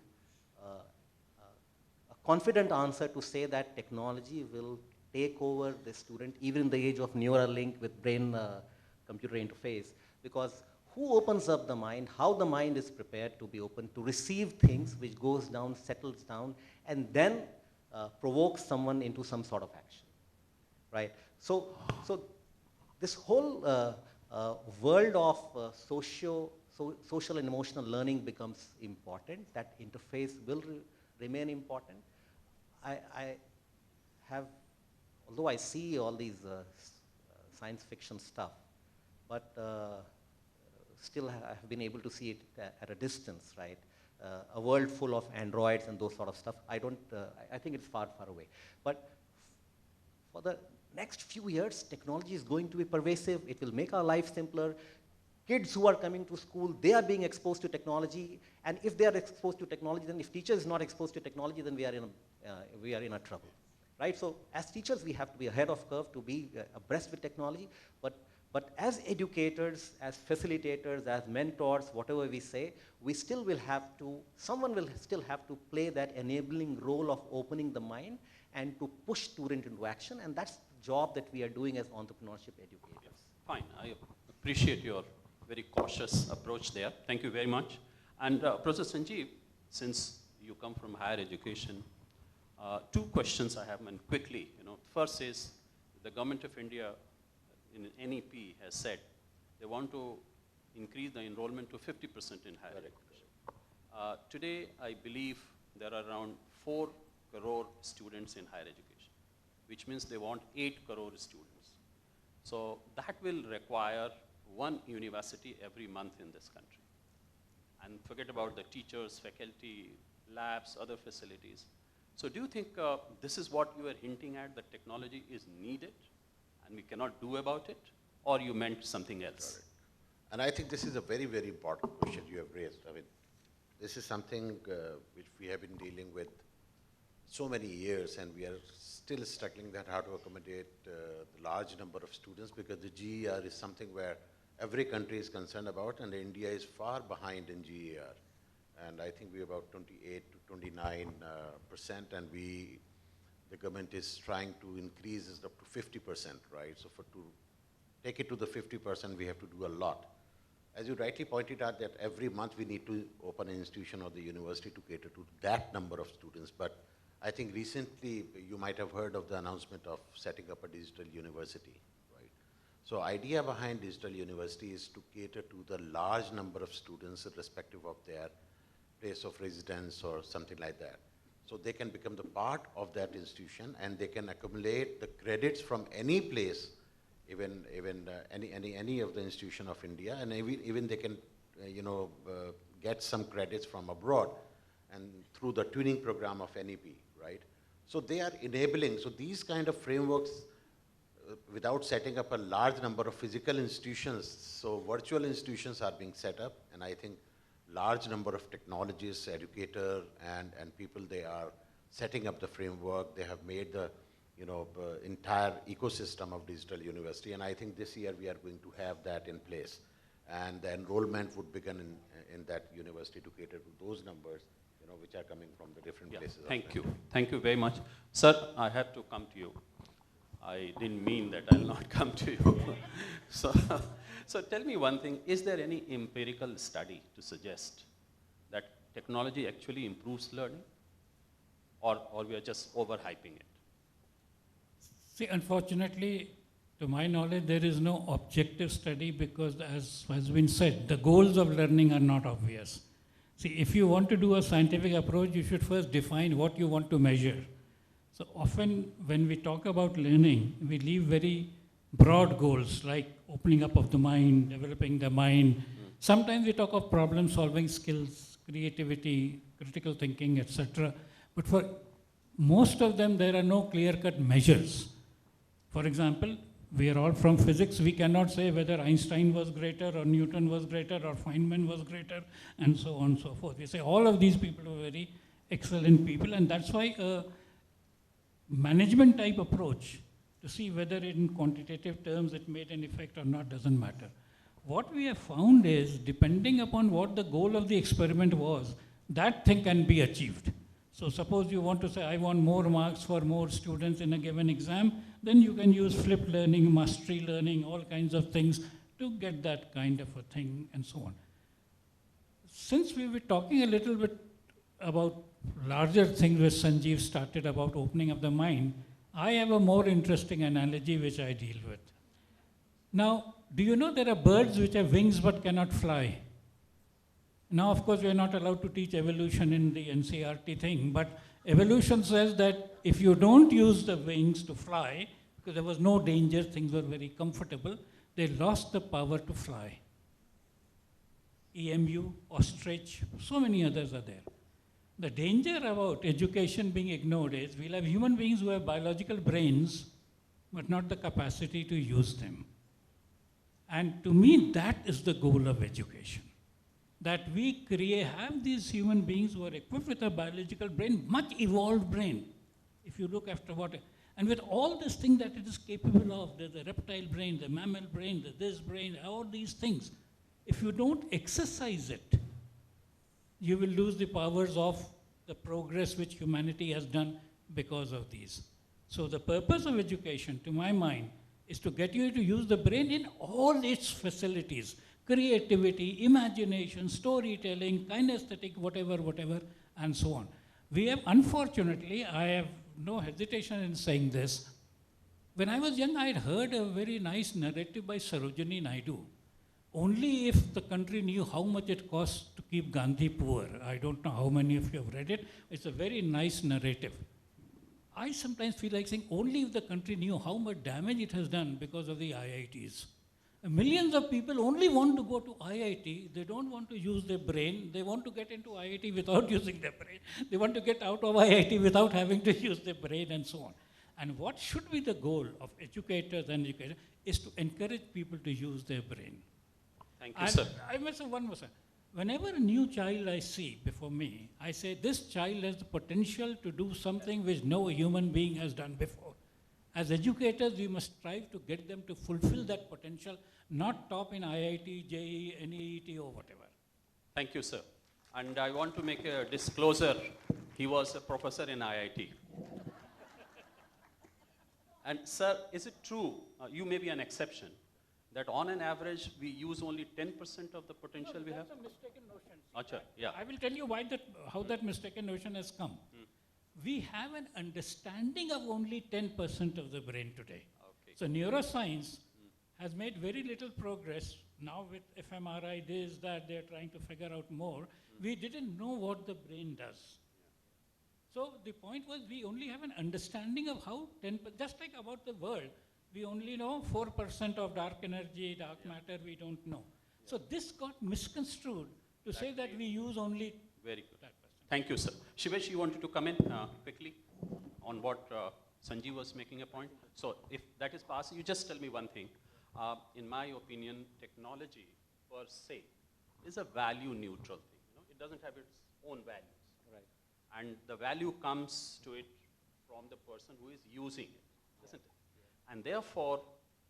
a confident answer to say that technology will take over the student, even in the age of Neuralink with brain-computer interface, because who opens up the mind, how the mind is prepared to be open to receive things which goes down, settles down, and then provokes someone into some sort of action, right? So this whole world of social and emotional learning becomes important. That interface will remain important. I have, although I see all these science fiction stuff, but still I have been able to see it at a distance, right? A world full of androids and those sort of stuff. I think it's far, far away. But for the next few years, technology is going to be pervasive. It will make our life simpler. Kids who are coming to school, they are being exposed to technology. And if they are exposed to technology, then if teacher is not exposed to technology, then we are in a trouble, right? So as teachers, we have to be ahead of curve to be abreast with technology. But as educators, as facilitators, as mentors, whatever we say, we still will have to, someone will still have to play that enabling role of opening the mind and to push student into action. And that's the job that we are doing as entrepreneurship educators. Fine, I appreciate your very cautious approach there. Thank you very much. And Professor Sanjeev, since you come from higher education, two questions I have, and quickly. First is, the government of India in NEP has said they want to increase the enrollment to 50% in higher education. Today, I believe there are around 4 crore students in higher education, which means they want 8 crore students. So that will require one university every month in this country. And forget about the teachers, faculty, labs, other facilities. So do you think this is what you are hinting at, that technology is needed and we cannot do about it, or you meant something else? Correct. And I think this is a very, very important question you have raised. I mean, this is something which we have been dealing with so many years, and we are still struggling that how to accommodate the large number of students, because the GER is something where every country is concerned about, and India is far behind in GER. And I think we're about 28 to 29%, and the government is trying to increase it up to 50%, right? So to take it to the 50%, we have to do a lot. As you rightly pointed out, that every month we need to open an institution or the university to cater to that number of students. But I think recently you might have heard of the announcement of setting up a digital university, right? So idea behind digital university is to cater to the large number of students irrespective of their place of residence or something like that. So they can become the part of that institution, and they can accumulate the credits from any place, even any of the institution of India, and even they can get some credits from abroad, and through the tuning program of NEP, right? So they are enabling. So these kind of frameworks, without setting up a large number of physical institutions, so virtual institutions are being set up, and I think large number of technologists, educators, and people, they are setting up the framework. They have made the entire ecosystem of digital university, and I think this year we are going to have that in place. And the enrollment would begin in that university to cater to those numbers, which are coming from the different places. Thank you. Thank you very much. Sir, I have to come to you. I didn't mean that I'll not come to you. So tell me one thing, is there any empirical study to suggest that technology actually improves learning, or we are just overhyping it? See, unfortunately, to my knowledge, there is no objective study, because as has been said, the goals of learning are not obvious. See, if you want to do a scientific approach, you should first define what you want to measure. So often when we talk about learning, we leave very broad goals like opening up of the mind, developing the mind. Sometimes we talk of problem-solving skills, creativity, critical thinking, etc. But for most of them, there are no clear-cut measures. For example, we are all from physics. We cannot say whether Einstein was greater or Newton was greater or Feynman was greater, and so on and so forth. We say all of these people were very excellent people, and that's why a management type approach to see whether in quantitative terms it made an effect or not doesn't matter. What we have found is, depending upon what the goal of the experiment was, that thing can be achieved. So suppose you want to say, I want more marks for more students in a given exam, then you can use flipped learning, mastery learning, all kinds of things to get that kind of a thing, and so on. Since we were talking a little bit about larger things which Sanjeev started about opening up the mind, I have a more interesting analogy which I deal with. Now, do you know there are birds which have wings but cannot fly? Now, of course, we are not allowed to teach evolution in the NCERT thing, but evolution says that if you don't use the wings to fly, because there was no danger, things were very comfortable, they lost the power to fly. EMU, ostrich, so many others are there. The danger about education being ignored is we'll have human beings who have biological brains, but not the capacity to use them. And to me, that is the goal of education. That we have these human beings who are equipped with a biological brain, much evolved brain. If you look after what, and with all this thing that it is capable of, the reptile brain, the mammal brain, this brain, all these things, if you don't exercise it, you will lose the powers of the progress which humanity has done because of these. So the purpose of education, to my mind, is to get you to use the brain in all its facilities: creativity, imagination, storytelling, kinesthetic, whatever, and so on. We have, unfortunately, I have no hesitation in saying this. When I was young, I had heard a very nice narrative by Sarojini Naidu. Only if the country knew how much it costs to keep Gandhi poor. I don't know how many of you have read it. It's a very nice narrative. I sometimes feel like saying only if the country knew how much damage it has done because of the IITs. Millions of people only want to go to IIT. They don't want to use their brain. They want to get into IIT without using their brain. They want to get out of IIT without having to use their brain, and so on. And what should be the goal of educators and educators is to encourage people to use their brain. Thank you, sir. I must say one more thing. Whenever a new child I see before me, I say this child has the potential to do something which no human being has done before. As educators, we must strive to get them to fulfill that potential, not top in IIT, JEE, NEET, or whatever. Thank you, sir. And I want to make a disclosure. He was a professor in IIT. And sir, is it true, you may be an exception, that on an average we use only 10% of the potential we have? That's a mistaken notion. Acha, yeah. I will tell you how that mistaken notion has come. We have an understanding of only 10% of the brain today. Okay. So neuroscience has made very little progress. Now with fMRI, this, that, they're trying to figure out more. We didn't know what the brain does. So the point was we only have an understanding of how 10%, just like about the world, we only know 4% of dark energy, dark matter, we don't know. So this got misconstrued to say that we use only Very good. that percent. Thank you, sir. Shivesh, you wanted to come in quickly on what Sanjeev was making a point? So if that is passed, you just tell me one thing. In my opinion, technology per se is a value neutral thing. You know? It doesn't have its own values. Right. And the value comes to it from the person who is using it, isn't it? And therefore,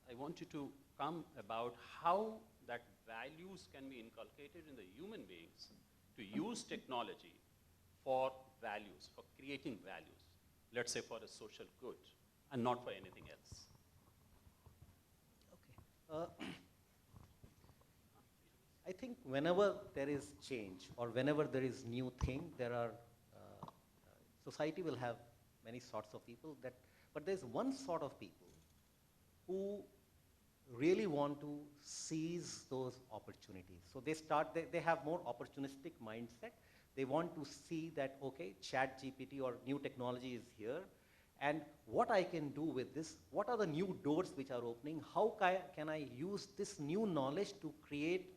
I want you to come about how that values can be inculcated in the human beings to use technology for values, for creating values, let's say for a social good, and not for anything else. Okay. I think whenever there is change or whenever there is new thing, there are, society will have many sorts of people, but there's one sort of people who really want to seize those opportunities. So they have more opportunistic mindset. They want to see that, okay, ChatGPT or new technology is here, and what I can do with this, what are the new doors which are opening, how can I use this new knowledge to create,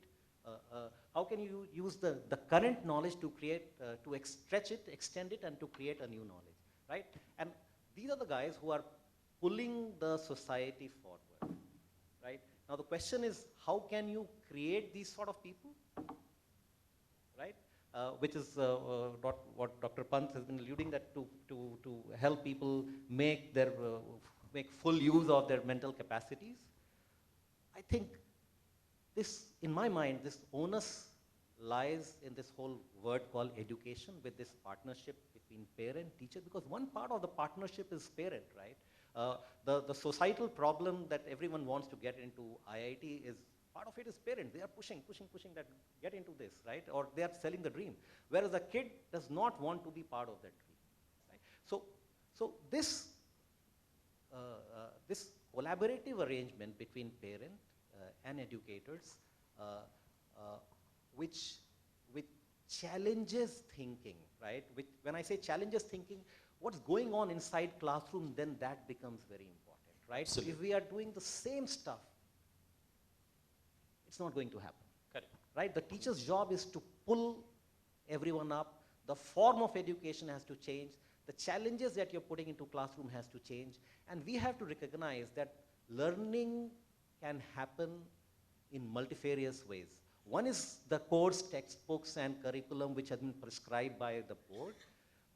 how can you use the current knowledge to create, to stretch it, extend it, and to create a new knowledge, right? And these are the guys who are pulling the society forward, right? Now the question is, how can you create these sort of people, right? Which is what Dr. Pant has been alluding that to help people make full use of their mental capacities. I think this, in my mind, this onus lies in this whole word called education, with this partnership between parent, teacher, because one part of the partnership is parent, right? The societal problem that everyone wants to get into IIT is, part of it is parents. They are pushing that, get into this, right? Or they are selling the dream. Whereas a kid does not want to be part of that dream, right? So this collaborative arrangement between parent and educators, which challenges thinking, right? When I say challenges thinking, what's going on inside classroom, then that becomes very important, right? So if we are doing the same stuff, it's not going to happen. Correct. Right? The teacher's job is to pull everyone up. The form of education has to change. The challenges that you're putting into classroom has to change. And we have to recognize that learning can happen in multifarious ways. One is the course, textbooks, and curriculum which has been prescribed by the board.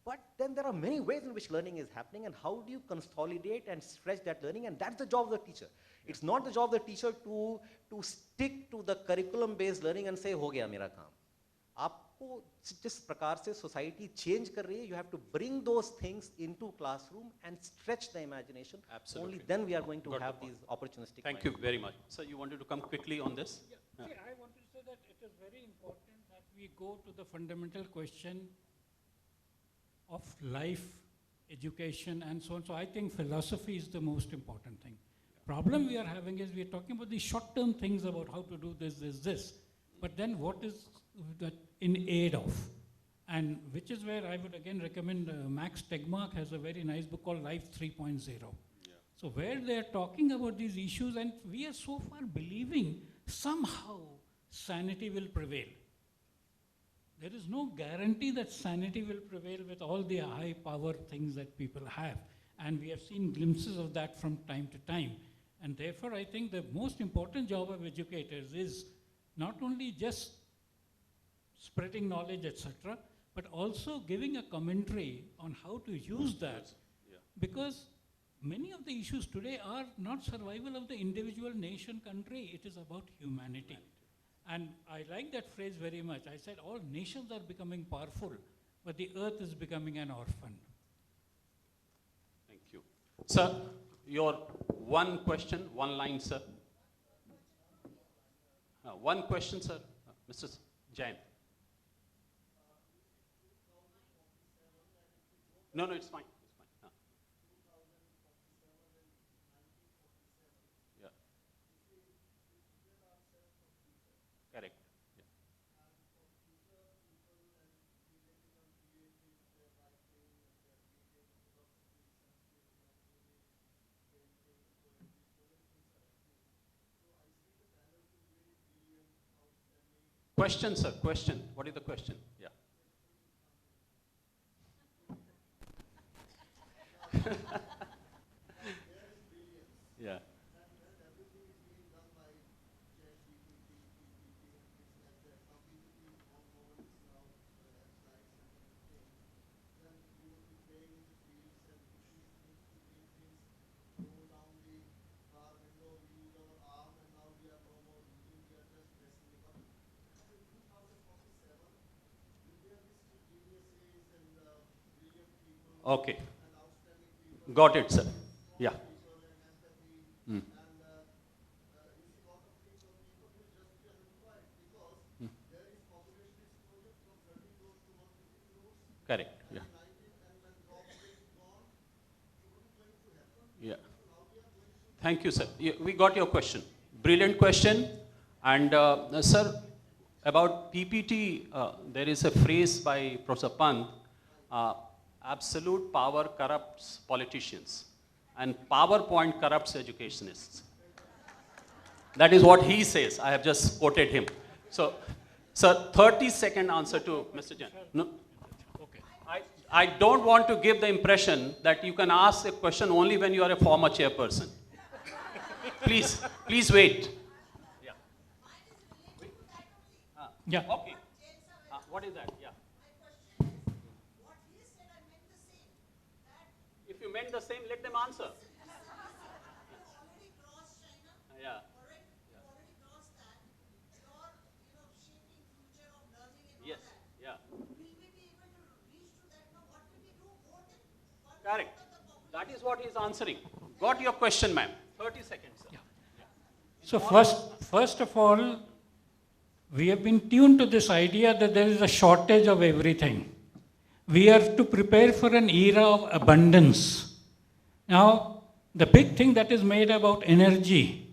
But then there are many ways in which learning is happening, and how do you consolidate and stretch that learning? And that's the job of the teacher. It's not the job of the teacher to stick to the curriculum-based learning and say, हो गया मेरा काम. आपको जिस प्रकार से society change कर रही है, you have to bring those things into classroom and stretch the imagination. Absolutely. Only then we are going to Got the have point. these opportunistic. Thank you very much. Sir, you wanted to come quickly on this? Yeah. See, I want to say that it is very important that we go to the fundamental question of life, education, and so on. So I think philosophy is the most important thing. Problem we are having is we are talking about these short-term things about how to do this. But then what is that in aid of? And which is where I would again recommend Max Tegmark has a very nice book called Life 3.0. So where they are talking about these issues, and we are so far believing somehow sanity will prevail. There is no guarantee that sanity will prevail with all the high power things that people have. And we have seen glimpses of that from time to time. And therefore, I think the most important job of educators is not only just spreading knowledge, etc., but also giving a commentary on how to use that. Yeah. Because many of the issues today are not survival of the individual nation, country. It is about humanity. And I like that phrase very much. I said all nations are becoming powerful, but the earth is becoming an orphan. Thank you. Sir, your one question, one line, sir. One question, sir. Mr. Jain. No, it's fine. It's fine. Yeah. Correct. Yeah. Question, sir. Question. What is the question? Yeah. Yeah. Okay. Got it, sir. Yeah. Correct. Yeah. Yeah. Thank you, sir. We got your question. Brilliant question. And sir, about PPT, there is a phrase by Professor Pant, absolute power corrupts politicians and PowerPoint corrupts educationists. That is what he says. I have just quoted him. So, sir, 30-second answer to Mr. Jain. No? Okay. I don't want to give the impression that you can ask a question only when you are a former chairperson. Please wait. Yeah. Yeah. Okay. What is that? Yeah. If you meant the same, let them answer. Yeah. Yes. Yeah. Correct. That is what he is answering. Got your question, ma'am. 30 seconds, sir. Yeah. So first of all, we have been tuned to this idea that there is a shortage of everything. We are to prepare for an era of abundance. Now, the big thing that is made about energy,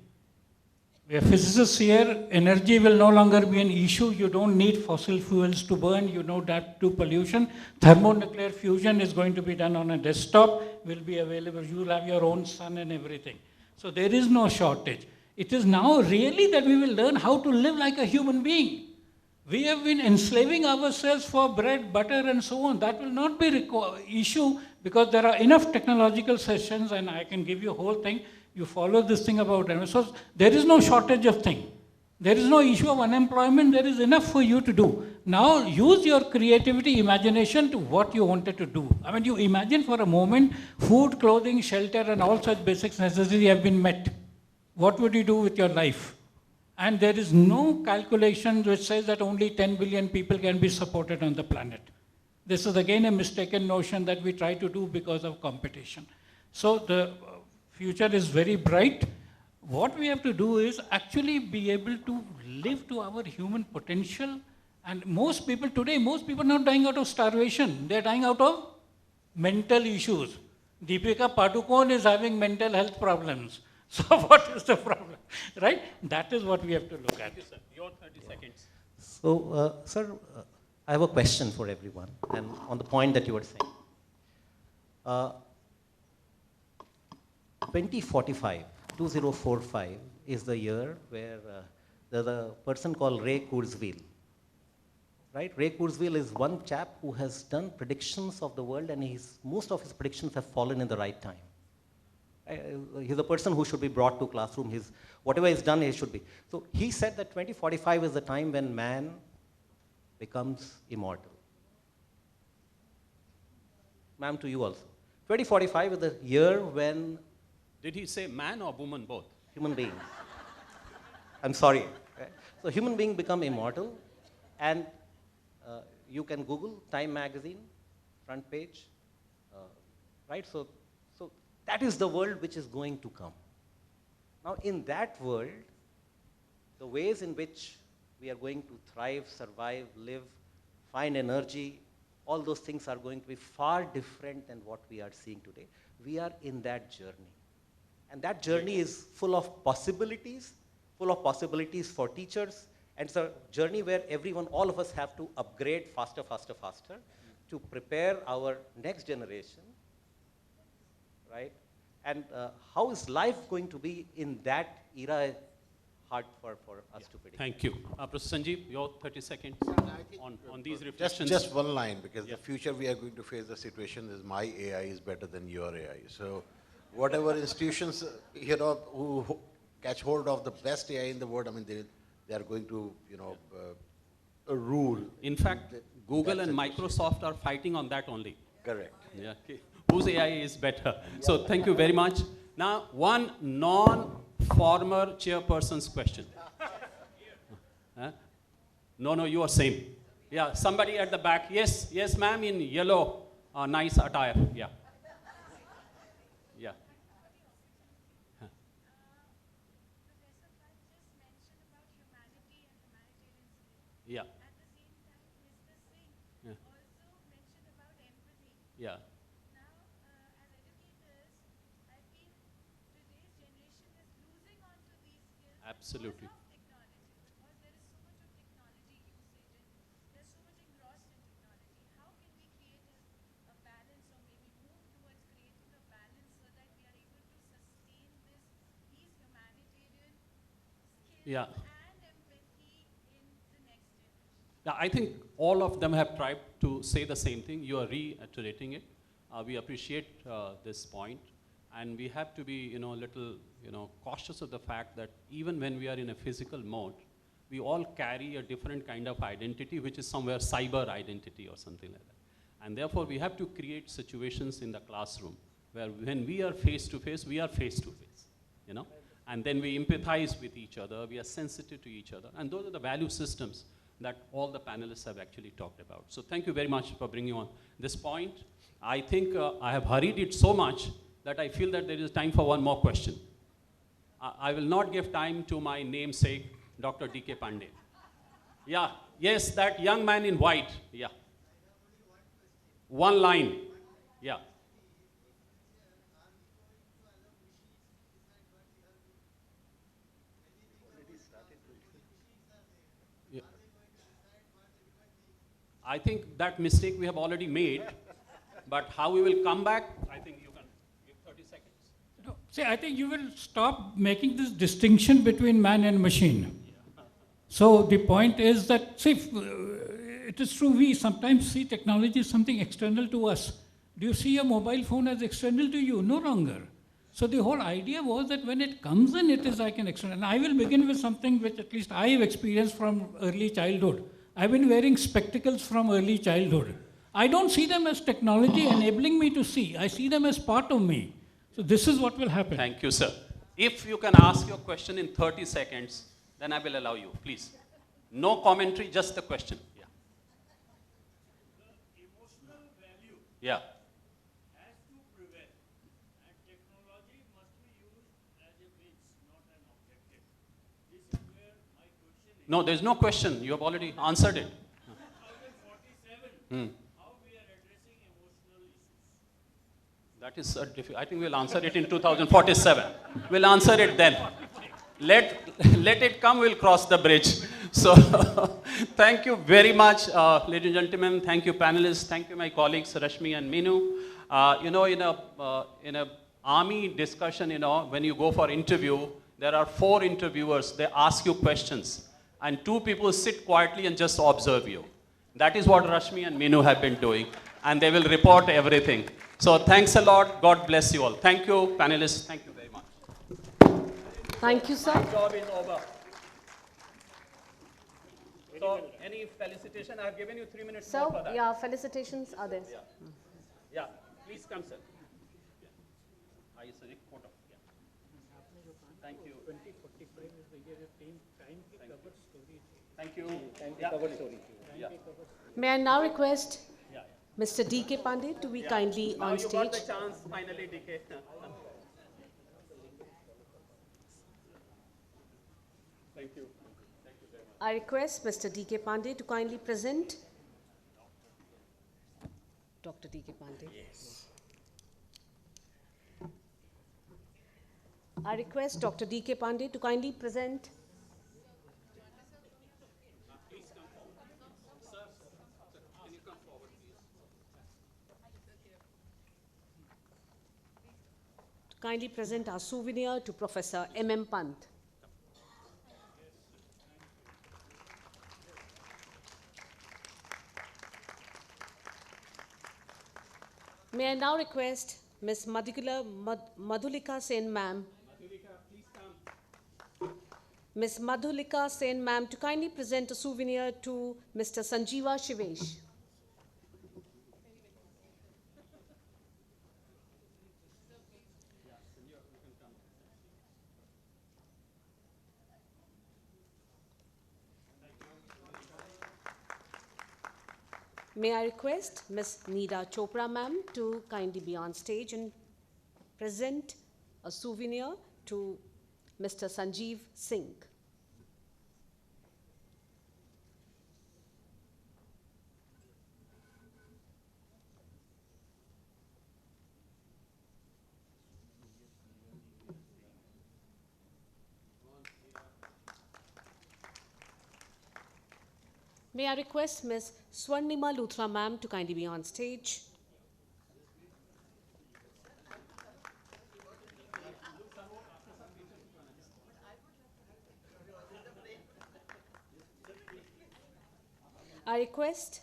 we are physicists here, energy will no longer be an issue. You don't need fossil fuels to burn, you don't have to pollution. Thermonuclear fusion is going to be done on a desktop, will be available. You will have your own sun and everything. So there is no shortage. It is now really that we will learn how to live like a human being. We have been enslaving ourselves for bread, butter, and so on. That will not be issue because there are enough technological sessions, and I can give you a whole thing. You follow this thing about them. So there is no shortage of thing. There is no issue of unemployment. There is enough for you to do. Now use your creativity, imagination to what you wanted to do. I mean, you imagine for a moment, food, clothing, shelter, and all such basic necessities have been met. What would you do with your life? And there is no calculation which says that only 10 billion people can be supported on the planet. This is again a mistaken notion that we try to do because of competition. So the future is very bright. What we have to do is actually be able to live to our human potential. And most people today, are not dying out of starvation. They're dying out of mental issues. Deepika Padukone is having mental health problems. So what is the problem, right? That is what we have to look at. Thank you, sir. Your 30 seconds. So, sir, I have a question for everyone, and on the point that you were saying. 2045 is the year where there's a person called Ray Kurzweil. Right? Ray Kurzweil is one chap who has done predictions of the world, and most of his predictions have fallen in the right time. He's a person who should be brought to classroom. Whatever he's done, he should be. So he said that 2045 is the time when man becomes immortal. Ma'am, to you also. 2045 is the year when... Did he say man or woman both? Human beings. I'm sorry. Right? So human beings become immortal, and you can Google Time magazine, front page, right? So that is the world which is going to come. Now, in that world, the ways in which we are going to thrive, survive, live, find energy, all those things are going to be far different than what we are seeing today. We are in that journey. And that journey is full of possibilities for teachers, and it's a journey where all of us have to upgrade faster to prepare our next generation, right? And how is life going to be in that era? Hard for us to predict. Thank you. Professor Sanjeev, your 30 seconds on these reflections. Just one line, because the future we are going to face the situation is my AI is better than your AI. So whatever institutions, who catch hold of the best AI in the world, I mean, they are going to, rule. In fact, Google and Microsoft are fighting on that only. Correct. Yeah. Okay. Whose AI is better? So thank you very much. Now, one non-former chairperson's question. No, you are same. Yeah, somebody at the back. Yes, ma'am, in yellow, nice attire. Yeah. Yeah. Yeah. Yeah. Absolutely. Yeah. Yeah, I think all of them have tried to say the same thing. You are reiterating it. We appreciate this point, and we have to be, little, cautious of the fact that even when we are in a physical mode, we all carry a different kind of identity, which is somewhere cyber identity or something like that. And therefore, we have to create situations in the classroom where when we are face to face, we are face to face, and then we empathize with each other, we are sensitive to each other, and those are the value systems that all the panelists have actually talked about. So thank you very much for bringing on this point. I think I have hurried it so much that I feel that there is time for one more question. I will not give time to my namesake, Dr. D.K. Pandey. Yeah, yes, that young man in white, yeah. One line, yeah. I think that mistake we have already made, but how we will come back, I think you can give 30 seconds. See, I think you will stop making this distinction between man and machine. So the point is that, see, it is true, we sometimes see technology as something external to us. Do you see a mobile phone as external to you? No longer. So the whole idea was that when it comes in, it is like an external. And I will begin with something which at least I have experienced from early childhood. I've been wearing spectacles from early childhood. I don't see them as technology enabling me to see. I see them as part of me. So this is what will happen. Thank you, sir. If you can ask your question in 30 seconds, then I will allow you, please. No commentary, just the question. Yeah. The emotional value Yeah. has to prevail, and technology must be used as a means, not an objective. This is where my question is. No, there's no question. You have already answered it. 2047, how we are addressing emotional issues? That is I think we'll answer it in 2047. We'll answer it then. Let it come, we'll cross the bridge. So, thank you very much, ladies and gentlemen. Thank you, panelists. Thank you, my colleagues, Rashmi and Meenu. In a army discussion, when you go for interview, there are 4 interviewers. They ask you questions. And 2 people sit quietly and just observe you. That is what Rashmi and Meenu have been doing. And they will report everything. So thanks a lot. God bless you all. Thank you, panelists. Thank you very much. Thank you, sir. My job is over. So, any felicitation? I have given you 3 minutes more for So, that. yeah, felicitations are there. Yeah, please come, sir. Are you, sir? Photo. Yeah. Thank you. 2045 is the year of time to cover stories. Thank you. Yeah. May I now request Mr. D.K. Pandey to be kindly Now on you got stage. the chance, finally, DK. Thank you. I request Mr. D.K. Pandey to kindly present. Dr. D.K. Pandey. Yes. I request Dr. D.K. Pandey to kindly present. To kindly present our souvenir to Professor M.M. Pant. May I now request Ms. Madhulika Sen ma'am. Ms. Madhulika Sen ma'am to kindly present a souvenir to Mr. Sanjeeva Shivesh. May I request Ms. Needa Chopra ma'am to kindly be on stage and present a souvenir to Mr. Sanjeev Singh. May I request Ms. Swarnima Luthra ma'am to kindly be on stage. I request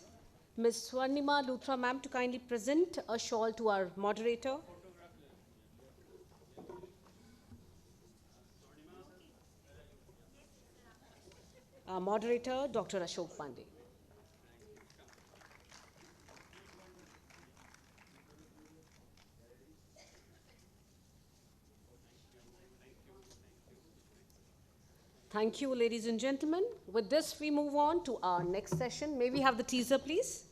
Ms. Swarnima Luthra ma'am to kindly present a shawl to our moderator. Our moderator, Dr. Ashok Pandey. Thank you, ladies and gentlemen. With this, we move on to our next session. May we have the teaser, please?